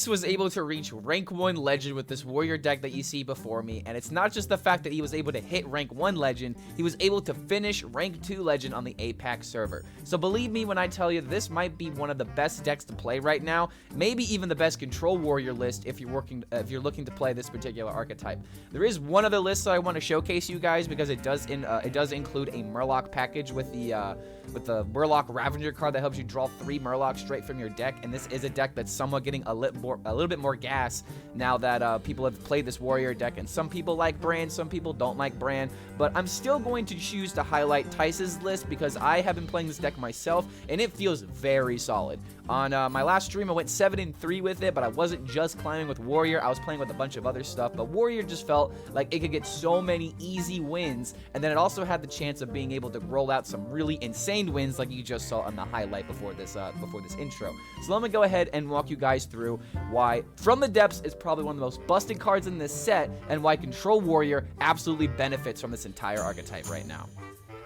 Thijs was able to reach rank 1 legend with this warrior deck that you see before me, and it's not just the fact that he was able to hit rank 1 legend, he was able to finish rank 2 legend on the APAC server. So believe me when I tell you, this might be one of the best decks to play right now, maybe even the best control warrior list if you're looking to play this particular archetype. There is one other list that I want to showcase you guys because it does include a Murloc package with the Murloc Ravager card that helps you draw 3 Murlocs straight from your deck, and this is a deck that's somewhat getting a little bit more gas now that people have played this warrior deck, and some people like Bran, some people don't like Bran, but I'm still going to choose to highlight Thijs's list because I have been playing this deck myself, and it feels very solid. On my last stream, I went 7-3 with it, but I wasn't just climbing with Warrior. I was playing with a bunch of other stuff, but Warrior just felt like it could get so many easy wins, and then it also had the chance of being able to roll out some really insane wins like you just saw on the highlight before this intro. So let me go ahead and walk you guys through why From the Depths is probably one of the most busted cards in this set, and why Control Warrior absolutely benefits from this entire archetype right now.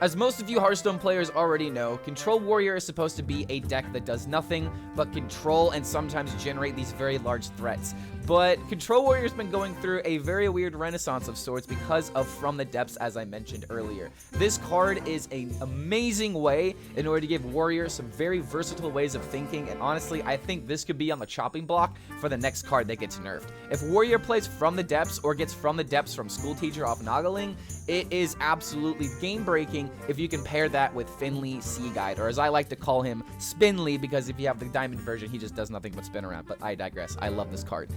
As most of you Hearthstone players already know, Control Warrior is supposed to be a deck that does nothing but control and sometimes generate these very large threats. But Control Warrior's been going through a very weird renaissance of sorts because of From the Depths, as I mentioned earlier. This card is an amazing way in order to give Warrior some very versatile ways of thinking, and honestly, I think this could be on the chopping block for the next card that gets nerfed. If Warrior plays From the Depths or gets From the Depths from School Teacher off Nagaling, it is absolutely game-breaking if you can pair that with Finley Sea Guide, or as I like to call him, Spinley, because if you have the diamond version, he just does nothing but spin around, but I digress. I love this card.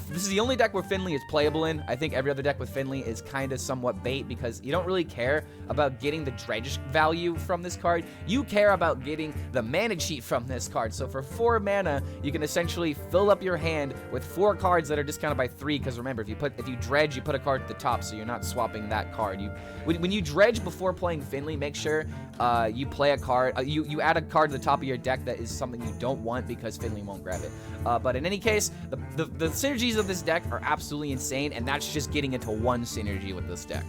This is the only deck where Finley is playable in. I think every other deck with Finley is kind of somewhat bait because you don't really care about getting the dredge value from this card. You care about getting the mana cheat from this card. So for 4 mana, you can essentially fill up your hand with 4 cards that are discounted by 3. Because remember, if you dredge, you put a card at the top, so you're not swapping that card. When you dredge before playing Finley, make sure you play a card. You add a card to the top of your deck that is something you don't want because Finley won't grab it. But in any case, the synergies of this deck are absolutely insane, and that's just getting into one synergy with this deck.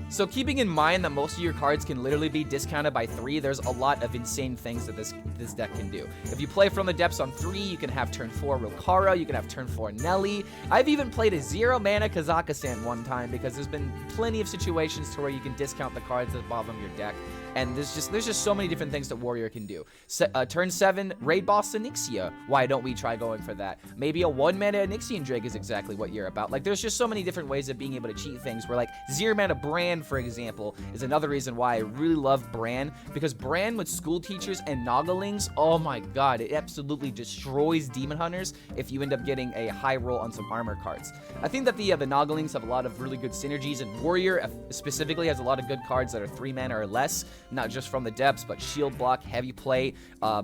So keeping in mind that most of your cards can literally be discounted by 3, there's a lot of insane things that this deck can do. If you play From the Depths on 3, you can have turn 4 Rokara, you can have turn 4 Nelly. I've even played a 0 mana Kazakhstan one time because there's been plenty of situations to where you can discount the cards at the bottom of your deck. And there's just so many different things that Warrior can do. Turn 7 Raid Boss Onyxia. Why don't we try going for that? Maybe a 1 mana Onyxian Drake is exactly what you're about. Like, there's just so many different ways of being able to cheat things where, like, 0 mana Bran, for example, is another reason why I really love Bran, because Bran with School Teachers and Nagalings, oh my god, it absolutely destroys Demon Hunters if you end up getting a high roll on some armor cards. I think that the Nagalings have a lot of really good synergies, and Warrior specifically has a lot of good cards that are 3 mana or less, not just From the Depths, but Shield Block, Heavy Play,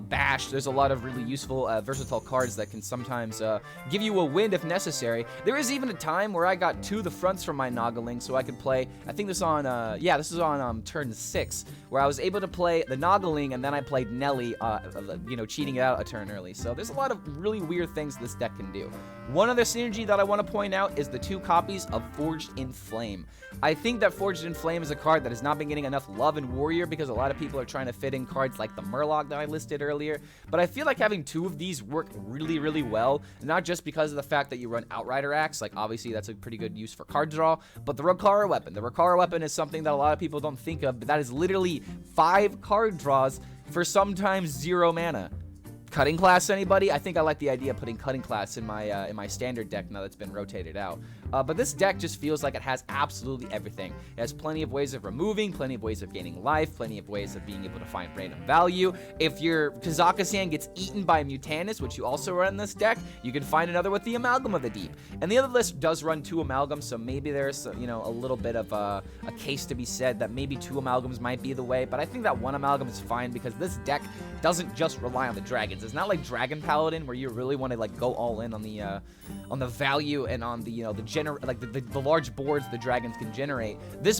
Bash. There's a lot of really useful, versatile cards that can sometimes give you a win if necessary. There is even a time where I got 2 the fronts from my Nagaling, so I could play, I think this is on, this is on turn 6, where I was able to play the Nagaling, and then I played Nelly, cheating it out a turn early. So there's a lot of really weird things this deck can do. One other synergy that I want to point out is the 2 copies of Forged in Flame. I think that Forged in Flame is a card that has not been getting enough love in Warrior because a lot of people are trying to fit in cards like the Murloc that I listed earlier, but I feel like having 2 of these work really, really well, not just because of the fact that you run Outrider Axe, like obviously that's a pretty good use for card draw, but the Rokara weapon. The Rokara weapon is something that a lot of people don't think of, but that is literally 5 card draws for sometimes 0 mana. Cutting Class, anybody? I think I like the idea of putting Cutting Class in my standard deck now that's been rotated out. But this deck just feels like it has absolutely everything. It has plenty of ways of removing, plenty of ways of gaining life, plenty of ways of being able to find random value. If your Kazakhstan gets eaten by Mutanus, which you also run in this deck, you can find another with the Amalgam of the Deep. And the other list does run 2 Amalgams, so maybe there's a little bit of a case to be said that maybe 2 Amalgams might be the way, but I think that 1 Amalgam is fine because this deck doesn't just rely on the dragons. It's not like Dragon Paladin where you really want to like go all in on the value and on the the large boards the dragons can generate. This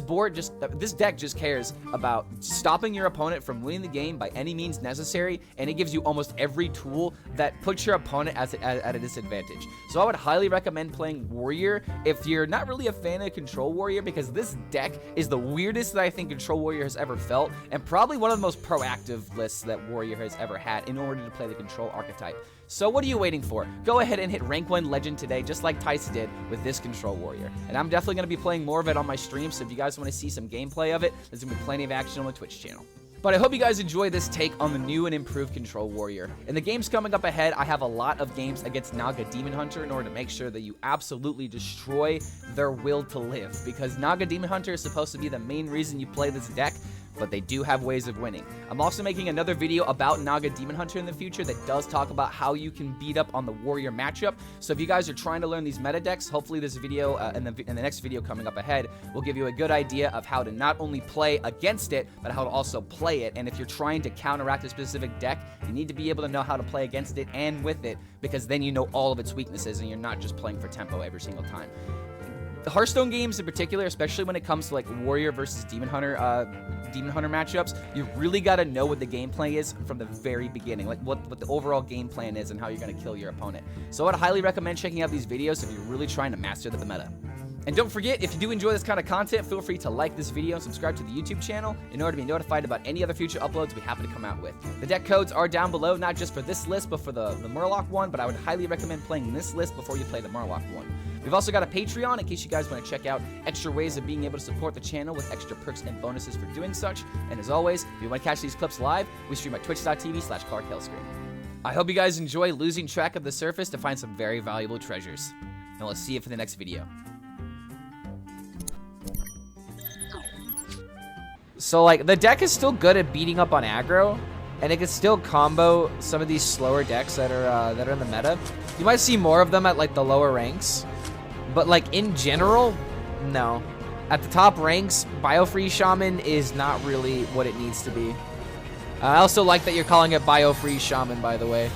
deck just cares about stopping your opponent from winning the game by any means necessary, and it gives you almost every tool that puts your opponent at a disadvantage. So I would highly recommend playing Warrior if you're not really a fan of Control Warrior, because this deck is the weirdest that I think Control Warrior has ever felt, and probably one of the most proactive lists that Warrior has ever had in order to play the control archetype. So what are you waiting for? Go ahead and hit rank 1 legend today, just like Thijs did with this control warrior. And I'm definitely going to be playing more of it on my stream, so if you guys want to see some gameplay of it, there's going to be plenty of action on the Twitch channel. But I hope you guys enjoy this take on the new and improved Control Warrior. In the games coming up ahead, I have a lot of games against Naga Demon Hunter in order to make sure that you absolutely destroy their will to live. Because Naga Demon Hunter is supposed to be the main reason you play this deck, but they do have ways of winning. I'm also making another video about Naga Demon Hunter in the future that does talk about how you can beat up on the warrior matchup. So if you guys are trying to learn these meta decks, hopefully this video and the next video coming up ahead will give you a good idea of how to not only play against it, but how to also play it. And if you're trying to counteract a specific deck, you need to be able to know how to play against it and with it, because then you know all of its weaknesses and you're not just playing for tempo every single time. The Hearthstone games in particular, especially when it comes to like warrior versus demon hunter matchups, you really got to know what the gameplay is from the very beginning, like what the overall game plan is and how you're going to kill your opponent. So I would highly recommend checking out these videos if you're really trying to master the meta. And don't forget, if you do enjoy this kind of content, feel free to like this video and subscribe to the YouTube channel in order to be notified about any other future uploads we happen to come out with. The deck codes are down below, not just for this list, but for the Murloc one, but I would highly recommend playing this list before you play the Murloc one. We've also got a Patreon in case you guys want to check out extra ways of being able to support the channel with extra perks and bonuses for doing such. And as always, if you want to catch these clips live, we stream at twitch.tv/ClarkHellScream. I hope you guys enjoy losing track of the surface to find some very valuable treasures. And we'll see you for the next video. So, like, the deck is still good at beating up on aggro, and it can still combo some of these slower decks that are in the meta. You might see more of them at, like, the lower ranks, but, like, in general, no. At the top ranks, Biofreeze Shaman is not really what it needs to be. I also like that you're calling it Biofreeze Shaman, by the way.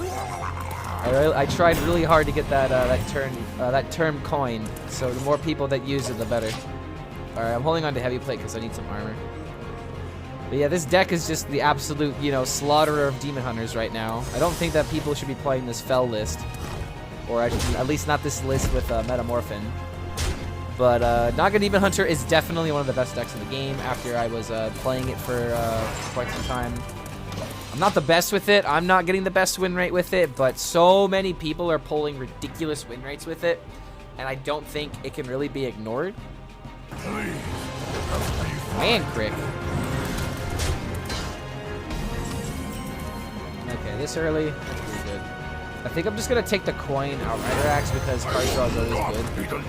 I tried really hard to get that term coined, so the more people that use it, the better. Alright, I'm holding on to heavy plate because I need some armor. But yeah, this deck is just the absolute, you know, slaughterer of demon hunters right now. I don't think that people should be playing this fell list. Or at least not this list with Metamorphin. But Naga Demon Hunter is definitely one of the best decks in the game after I was playing it for quite some time. I'm not the best with it. I'm not getting the best win rate with it, but so many people are pulling ridiculous win rates with it, and I don't think it can really be ignored. Man, crick. Okay, this early, that's pretty good. I think I'm just gonna take the coin Outrider Axe because card draw is always good.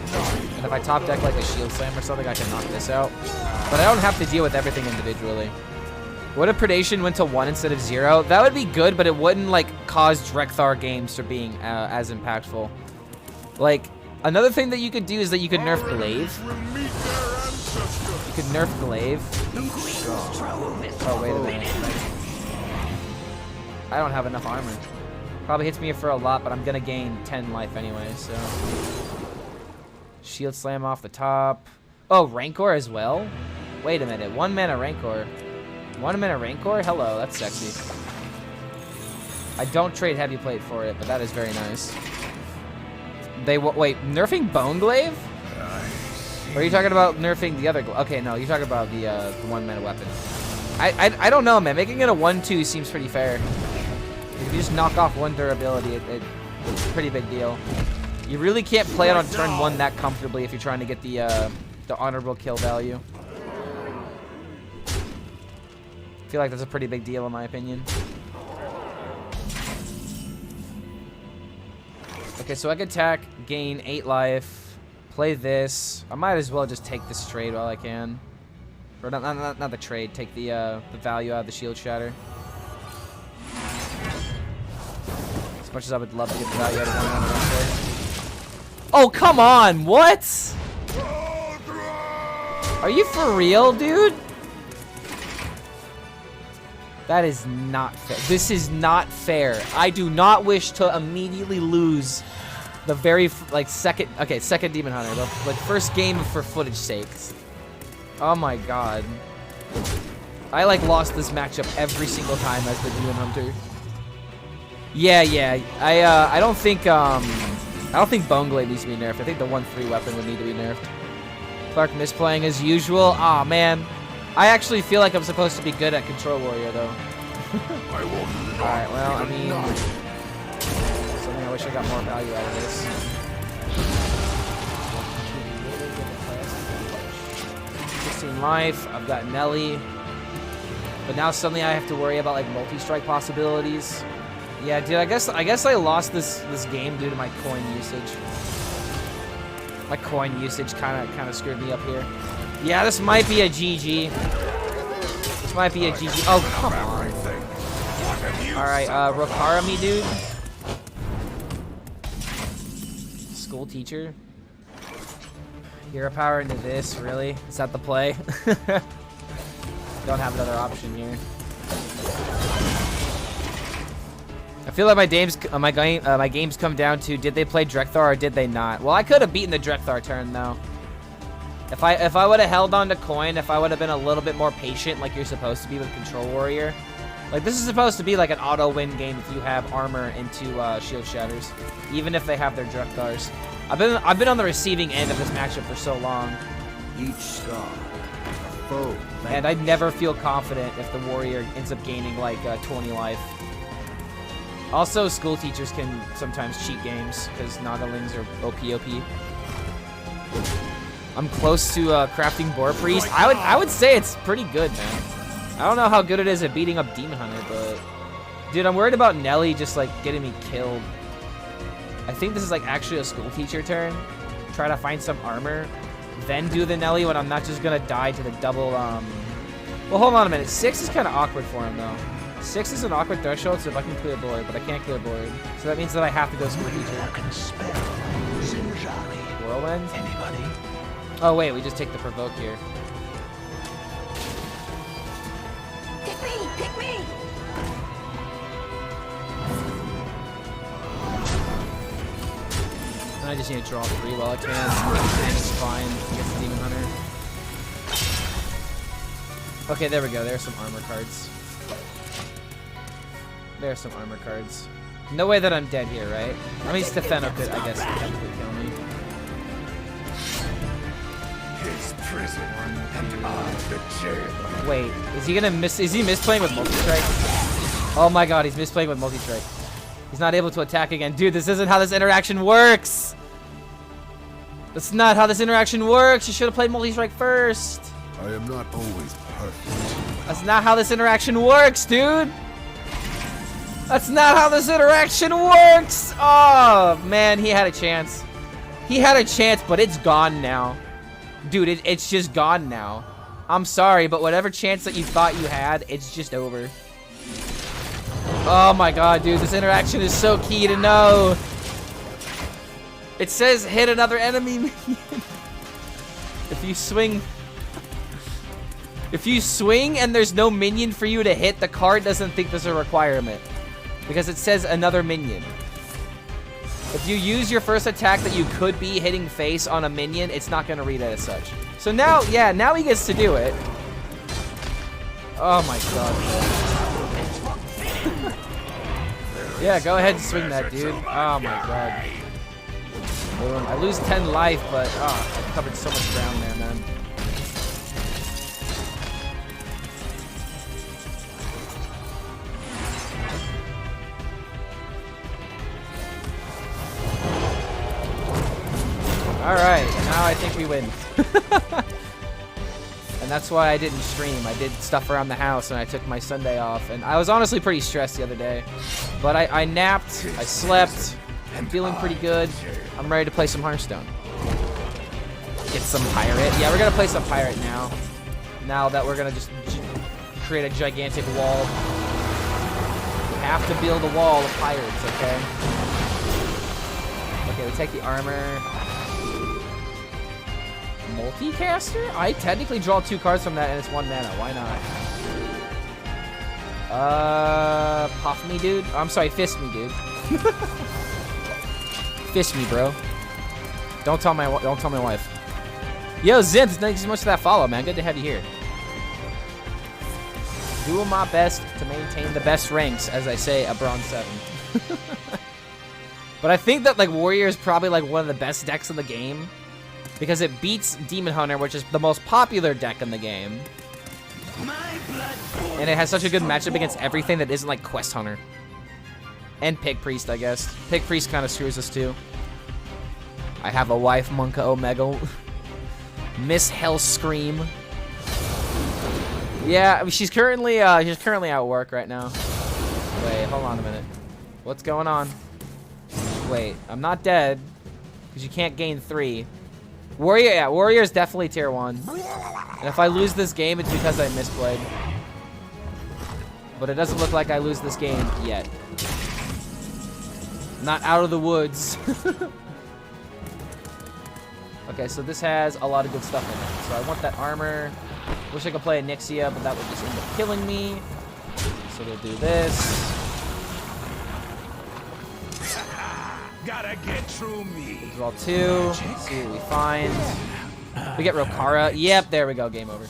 And if I top deck like a Shield Slam or something, I can knock this out. But I don't have to deal with everything individually. What if Predation went to 1 instead of 0? That would be good, but it wouldn't like cause Drekthar games from being as impactful. Like, another thing that you could do is that you could nerf Glaive. You could nerf Glaive. Oh, wait a minute. I don't have enough armor. Probably hits me for a lot, but I'm gonna gain 10 life anyway, so. Shield Slam off the top. Oh, Rancor as well? Wait a minute, 1 mana Rancor. 1 mana Rancor? Hello, that's sexy. I don't trade heavy plate for it, but that is very nice. Wait, nerfing Bone Glaive? Or are you talking about nerfing the other? Okay, no, you're talking about the 1 mana weapon. I don't know, man. Making it a 1/2 seems pretty fair. If you just knock off 1 durability, it's a pretty big deal. You really can't play it on turn 1 that comfortably if you're trying to get the honorable kill value. I feel like that's a pretty big deal in my opinion. Okay, so I can attack, gain 8 life, play this. I might as well just take this trade while I can. Or not the trade, take the value out of the Shield Shatter. As much as I would love to get the value out of 1 mana eventually. Oh, come on, what? Are you for real, dude? That is not fair. This is not fair. I do not wish to immediately lose the very, second Demon Hunter. The first game for footage sakes. Oh my god. I, lost this matchup every single time as the Demon Hunter. Yeah. I don't think Bone Glaive needs to be nerfed. I think the 1/3 weapon would need to be nerfed. Clark misplaying as usual. Aw, man. I actually feel like I'm supposed to be good at Control Warrior, though. Alright, well, I mean, something I wish I got more value out of this. 16 life, I've got Nelly. But now suddenly I have to worry about like multi-strike possibilities. Yeah, dude, I guess I lost this game due to my coin usage. My coin usage kind of screwed me up here. Yeah, this might be a GG. This might be a GG. Oh, come on. Alright, Rokara me, dude. School teacher. Hero power into this, really? Is that the play? Don't have another option here. I feel like my games come down to did they play Drekthar or did they not? Well, I could have beaten the Drekthar turn though. If I would have held on to coin, if I would have been a little bit more patient like you're supposed to be with Control Warrior. Like this is supposed to be like an auto win game if you have armor into Shield Shatters, even if they have their Drekthars. I've been on the receiving end of this matchup for so long. Each star, a foe. And I never feel confident if the warrior ends up gaining like 20 life. Also, school teachers can sometimes cheat games because Nagalings are OP. I'm close to crafting Boar Priest. I would say it's pretty good, man. I don't know how good it is at beating up Demon Hunter, but dude, I'm worried about Nelly just like getting me killed. I think this is like actually a school teacher turn. Try to find some armor, then do the Nelly when I'm not just gonna die to the double. Well, hold on a minute. 6 is kind of awkward for him though. 6 is an awkward threshold, so if I can clear board, but I can't clear board, so that means that I have to go school teacher. Whirlwind. Anybody? Oh wait, we just take the provoke here. Pick me! Pick me! And I just need to draw 3 while I can. And it's fine against the Demon Hunter. Okay, there we go. There's some armor cards. There's some armor cards. No way that I'm dead here, right? I mean, Stefano could, I guess, potentially kill me. His prison and I the jail. Wait, is he gonna miss? Is he misplaying with multi-strike? Oh my god, he's misplaying with multi-strike. He's not able to attack again. Dude, this isn't how this interaction works. That's not how this interaction works. You should have played multi-strike first. I am not always perfect. That's not how this interaction works, dude. That's not how this interaction works. Oh, man, he had a chance. He had a chance, but it's gone now. Dude, it's just gone now. I'm sorry, but whatever chance that you thought you had, it's just over. Oh my god, dude, this interaction is so key to know. It says hit another enemy. If you swing and there's no minion for you to hit, the card doesn't think there's a requirement. Because it says another minion. If you use your first attack that you could be hitting face on a minion, it's not going to read it as such. So now, yeah, now he gets to do it. Oh my god. Yeah, go ahead and swing that, dude. Oh my god. Boom. I lose 10 life, but I covered so much ground there, man. Alright, now I think we win. And that's why I didn't stream. I did stuff around the house and I took my Sunday off. And I was honestly pretty stressed the other day. But I napped, I slept, I'm feeling pretty good. I'm ready to play some Hearthstone. Get some pirate. Yeah, we're gonna play some pirate now. Now that we're gonna just create a gigantic wall. We have to build a wall of pirates, okay? Okay, we take the armor. Multicaster? I technically draw 2 cards from that and it's 1 mana. Why not? Puff me, dude. I'm sorry, fist me, dude. Fist me, bro. Don't tell my wife. Yo, Zim, thanks so much for that follow, man. Good to have you here. Doing my best to maintain the best ranks, as I say, a bronze 7. But I think that like Warrior is probably like one of the best decks in the game. Because it beats Demon Hunter, which is the most popular deck in the game. And it has such a good matchup against everything that isn't like Quest Hunter. And Pig Priest, I guess. Pig Priest kind of screws us too. I have a wife, Monka Omega. Miss HELLSCREAM. Yeah, I mean, she's currently at work right now. Wait, hold on a minute. What's going on? Wait, I'm not dead. Because you can't gain 3. Warrior, yeah, Warrior is definitely tier 1. And if I lose this game, it's because I misplayed. But it doesn't look like I lose this game yet. Not out of the woods. Okay, so this has a lot of good stuff in it. So I want that armor. Wish I could play a Nixia, but that would just end up killing me. So we'll do this. Gotta get through me. We'll draw 2. See what we find. We get Rokara. Yep, there we go. Game over.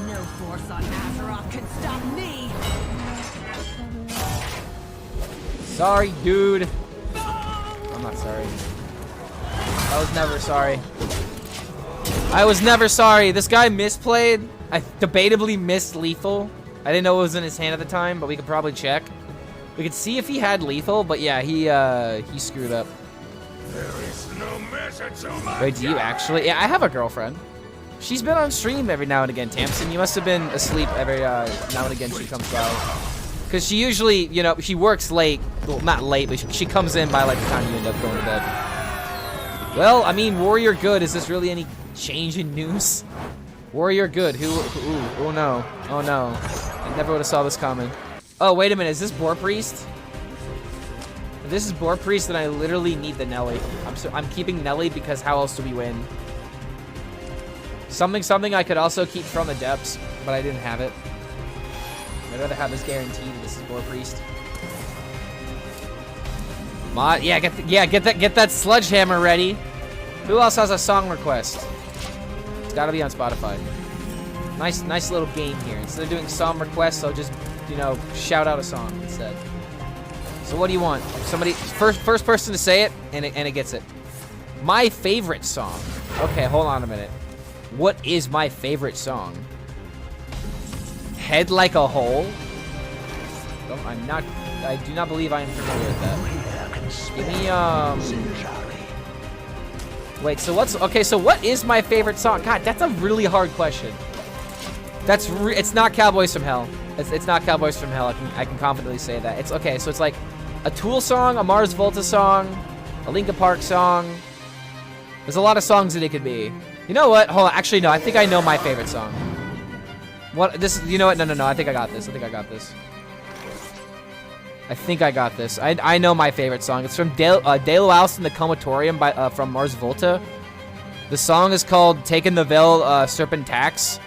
No force on Azeroth can stop me. Sorry, dude. I'm not sorry. I was never sorry. I was never sorry. This guy misplayed. I debatably missed lethal. I didn't know it was in his hand at the time, but we could probably check. We could see if he had lethal, but yeah, he screwed up. There is no measure to my Wait, do you actually? Yeah, I have a girlfriend. She's been on stream every now and again, Tamsin. You must have been asleep every now and again she comes by. Because she usually, you know, she works late. Well, not late, but she comes in by like the time you end up going to bed. Well, I mean, Warrior good. Is this really any change in news? Warrior good. Oh no. Oh no. I never would have saw this coming. Oh, wait a minute. Is this Boar Priest? If this is Boar Priest, then I literally need the Nelly. I'm keeping Nelly because how else do we win? Something I could also keep from the depths, but I didn't have it. I'd rather have this guaranteed that this is Boar Priest. Get that sledgehammer ready. Who else has a song request? It's gotta be on Spotify. Nice little game here. Instead of doing song requests, I'll just, you know, shout out a song instead. So what do you want? Somebody first person to say it, and it gets it. My favorite song. Okay, hold on a minute. What is my favorite song? Head Like a Hole? Oh, I do not believe I am familiar with that. Give me, wait, so what is my favorite song? God, that's a really hard question. It's not Cowboys from Hell. It's not Cowboys from Hell. I can confidently say that. It's okay, so it's like a Tool song, a Mars Volta song, a Linkin Park song. There's a lot of songs that it could be. You know what? Hold on. Actually, no. I think I know my favorite song. What? This? You know what? No. I think I got this. I think I got this. I know my favorite song. It's from Dale Alice in the Comatorium from Mars Volta. The song is called Taking the Veil Serpentax.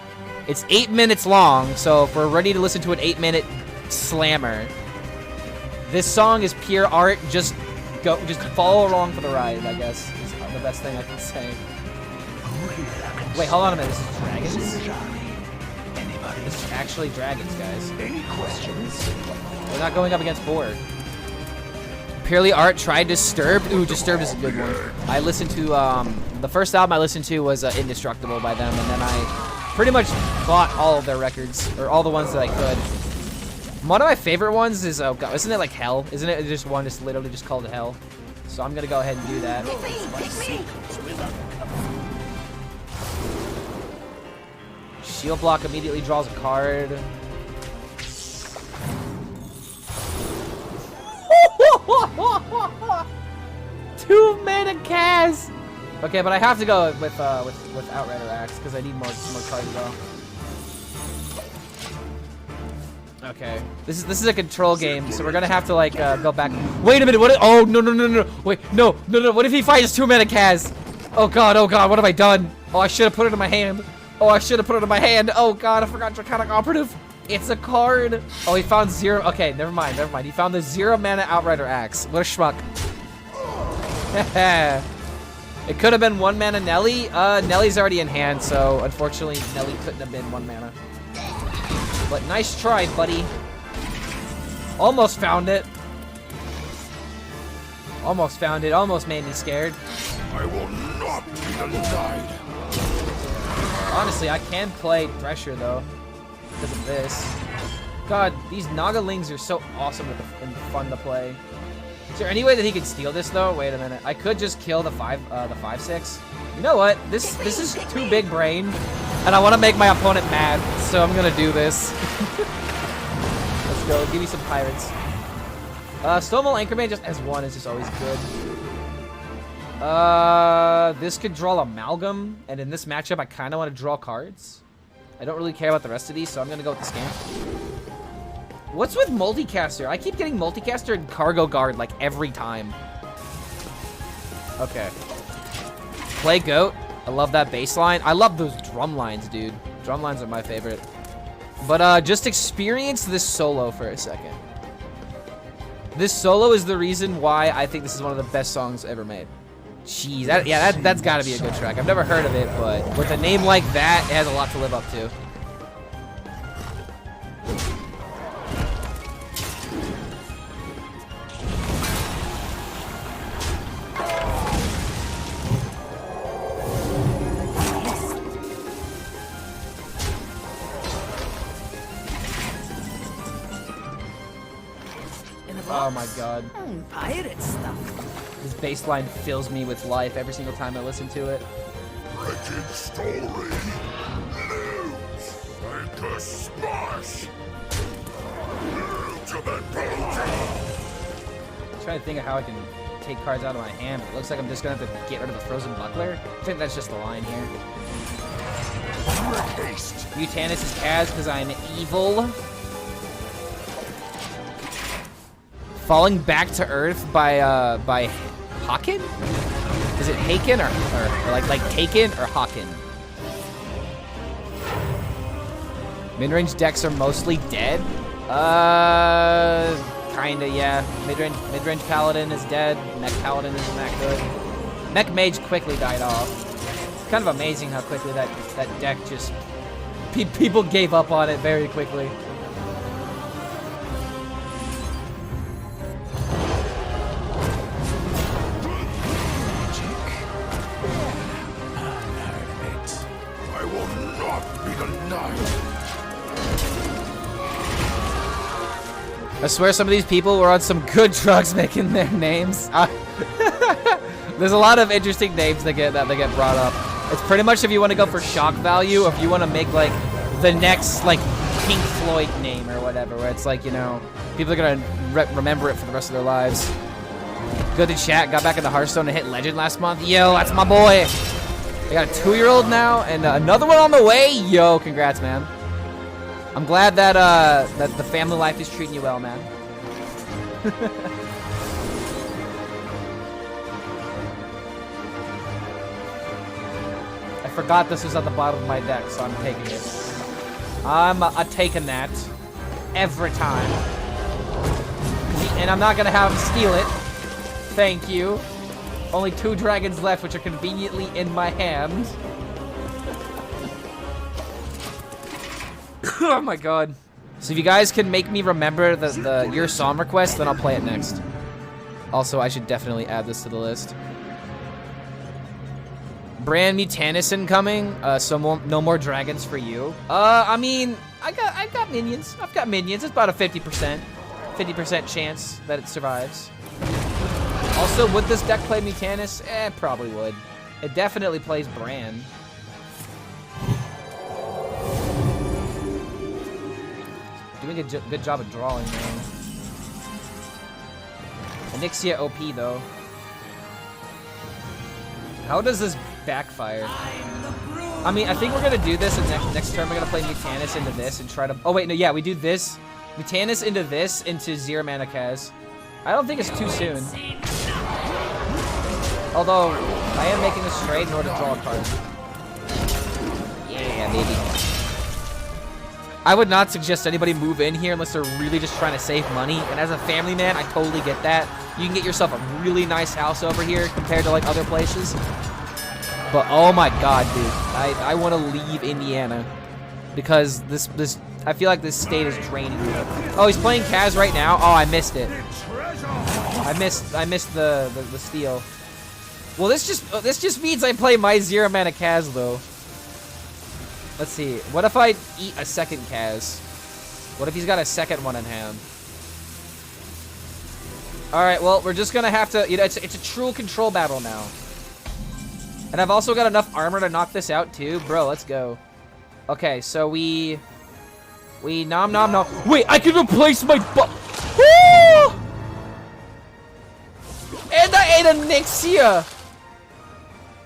It's 8 minutes long, so if we're ready to listen to an 8-minute slammer, this song is pure art. Just follow along for the ride, I guess, is the best thing I can say. Wait, hold on a minute. This is dragons? This is actually dragons, guys. Any questions? We're not going up against board. Purely art, tried Disturbed. Ooh, Disturbed is a good one. I listened to, the first album I listened to was Indestructible by them, and then I pretty much bought all of their records, or all the ones that I could. One of my favorite ones is, oh god, isn't it like Hell? Isn't it just one that's literally just called Hell? So I'm gonna go ahead and do that. Pick me. Shield block immediately draws a card. Two mana cast. Okay, but I have to go with Outrider Axe because I need more cards though. Okay, this is a control game, so we're gonna have to like go back. Wait a minute, what? Oh no! Wait, no! What if he fights 2 mana cast? Oh god! What have I done? Oh, I should have put it in my hand. Oh god, I forgot Draconic Operative. It's a card. Oh, he found 0. Okay, never mind. He found the 0 mana Outrider Axe. What a schmuck. It could have been 1 mana Nelly. Nelly's already in hand, so unfortunately Nelly couldn't have been 1 mana. But nice try, buddy. Almost found it. Almost made me scared. I will not be denied. Honestly, I can play Thresher though, because of this. God, these Nagalings are so awesome and fun to play. Is there any way that he could steal this though? Wait a minute. I could just kill the 5/6. You know what? This is too big brain, and I want to make my opponent mad, so I'm gonna do this. Let's go. Give me some pirates. Stonewall Anchorman just as one is just always good. This could draw Amalgam, and in this matchup, I kind of want to draw cards. I don't really care about the rest of these, so I'm gonna go with the Scamp. What's with Multicaster? I keep getting Multicaster and Cargo Guard like every time. Okay. Play Goat. I love that bass line. I love those drum lines, dude. Drum lines are my favorite. But just experience this solo for a second. This solo is the reason why I think this is one of the best songs ever made. Jeez, that's got to be a good track. I've never heard of it, but with a name like that, it has a lot to live up to. Oh my god. Pirate stuff. This bass line fills me with life every single time I listen to it. Legend story. News. And a smash. Ultimate potion. I'm trying to think of how I can take cards out of my hand. It looks like I'm just gonna have to get rid of the Frozen Buckler. I think that's just the line here. Haste. Mutanus is Kaz because I'm evil. Falling Back to Earth by Haken? Is it Haken or like Taken or Haken? Mid-range decks are mostly dead. Kinda, yeah. Mid-range Paladin is dead. Mech Paladin isn't that good. Mech Mage quickly died off. It's kind of amazing how quickly that deck just people gave up on it very quickly. I swear some of these people were on some good drugs making their names. There's a lot of interesting names that get brought up. It's pretty much if you want to go for shock value, or if you want to make like the next like Pink Floyd name or whatever, where it's like, you know, people are gonna remember it for the rest of their lives. Good to chat. Got back into Hearthstone and hit Legend last month. Yo, that's my boy. I got a 2-year-old now and another one on the way. Yo, congrats, man. I'm glad that that the family life is treating you well, man. I forgot this was at the bottom of my deck, so I'm taking it. I'm taking that every time. And I'm not gonna have him steal it. Thank you. Only 2 dragons left, which are conveniently in my hand. Oh my god. So if you guys can make me remember your song request, then I'll play it next. Also, I should definitely add this to the list. Brand Mutanus incoming, so no more dragons for you. I mean, I've got minions. I've got minions. It's about a 50% chance that it survives. Also, would this deck play Mutanus? Probably would. It definitely plays Bran. Doing a good job of drawing, man. Onyxia OP, though. How does this backfire? I mean, I think we're going to do this, and next turn we're going to play Mutanus into this and try to... Oh, wait, no, yeah, we do this. Mutanus into this, into 0 mana Kaz. I don't think it's too soon. Although, I am making this trade in order to draw a card. Yeah, maybe. I would not suggest anybody move in here unless they're really just trying to save money. And as a family man, I totally get that. You can get yourself a really nice house over here compared to like other places. But oh my god, dude. I want to leave Indiana. Because this I feel like this state is draining me. Oh, he's playing Kaz right now? Oh, I missed it. I missed the steal. Well, this just means I play my 0 mana Kaz though. Let's see. What if I eat a second Kaz? What if he's got a second one in hand? Alright, well, we're just gonna have to, you know, it's a true control battle now. And I've also got enough armor to knock this out, too. Bro, let's go. Okay, so we nom nom nom. Wait, I can replace my Woo! And I ate a Nixia!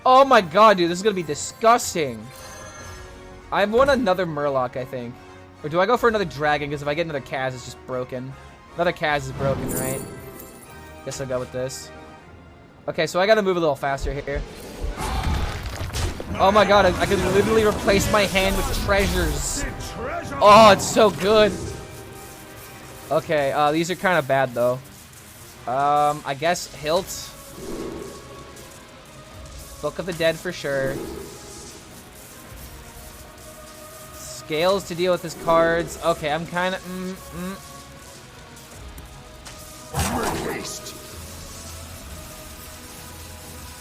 Oh my god, dude, this is gonna be disgusting. I want another Murloc, I think. Or do I go for another dragon? Because if I get another Kaz, it's just broken. Another Kaz is broken, right? Guess I'll go with this. Okay, so I gotta move a little faster here. Oh my god, I could literally replace my hand with treasures. Oh, it's so good. Okay, these are kind of bad, though. I guess Hilt. Book of the Dead for sure. Scales to deal with his cards. Okay, I'm kind of...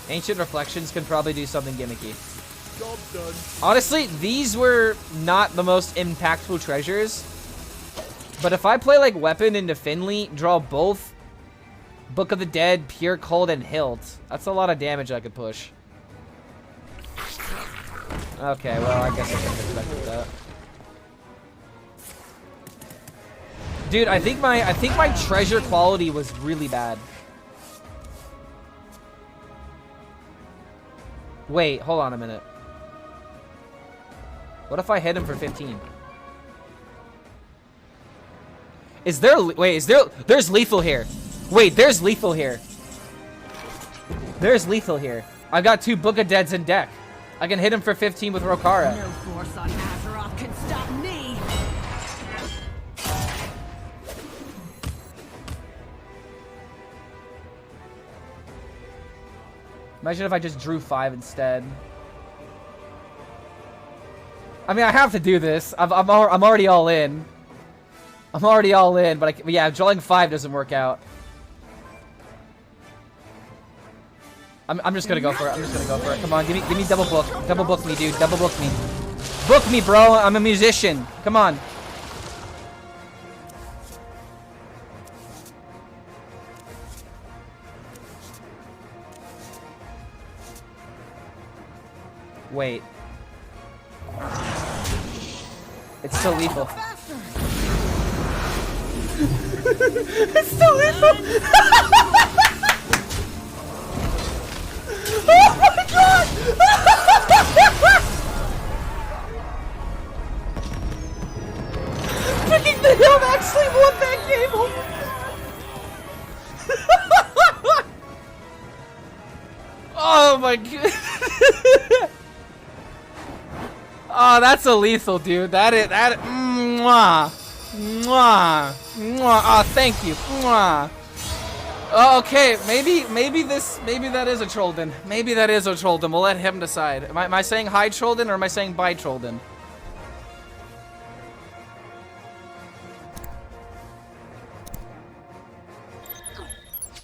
Ancient Reflections can probably do something gimmicky. Job done. Honestly, these were not the most impactful treasures. But if I play like Weapon into Finley, draw both Book of the Dead, Pure Cold, and Hilt, that's a lot of damage I could push. Okay, well, I guess I could have expected that. Dude, I think my treasure quality was really bad. Wait, hold on a minute. What if I hit him for 15? Is there... Wait, is there... There's lethal here. Wait, there's lethal here. There's lethal here. I've got 2 Book of Deads in deck. I can hit him for 15 with Rokara. No force on Azeroth can stop me. Imagine if I just drew 5 instead. I mean, I have to do this. I'm already all in. I'm already all in, but yeah, drawing 5 doesn't work out. I'm just gonna go for it. I'm just gonna go for it. Come on, give me double book. Double book me, dude. Double book me. Book me, bro. I'm a musician. Come on. Wait. It's still lethal. It's still lethal. Oh my god! Picking the hill actually won that game. Oh my god. Oh my god. Oh, that's a lethal, dude. That. Mwah. Mwah. Mwah. Oh, thank you. Mwah. Oh, okay, maybe that is a Trolden. Maybe that is a Trolden. We'll let him decide. Am I saying hi Trolden or am I saying bye Trolden?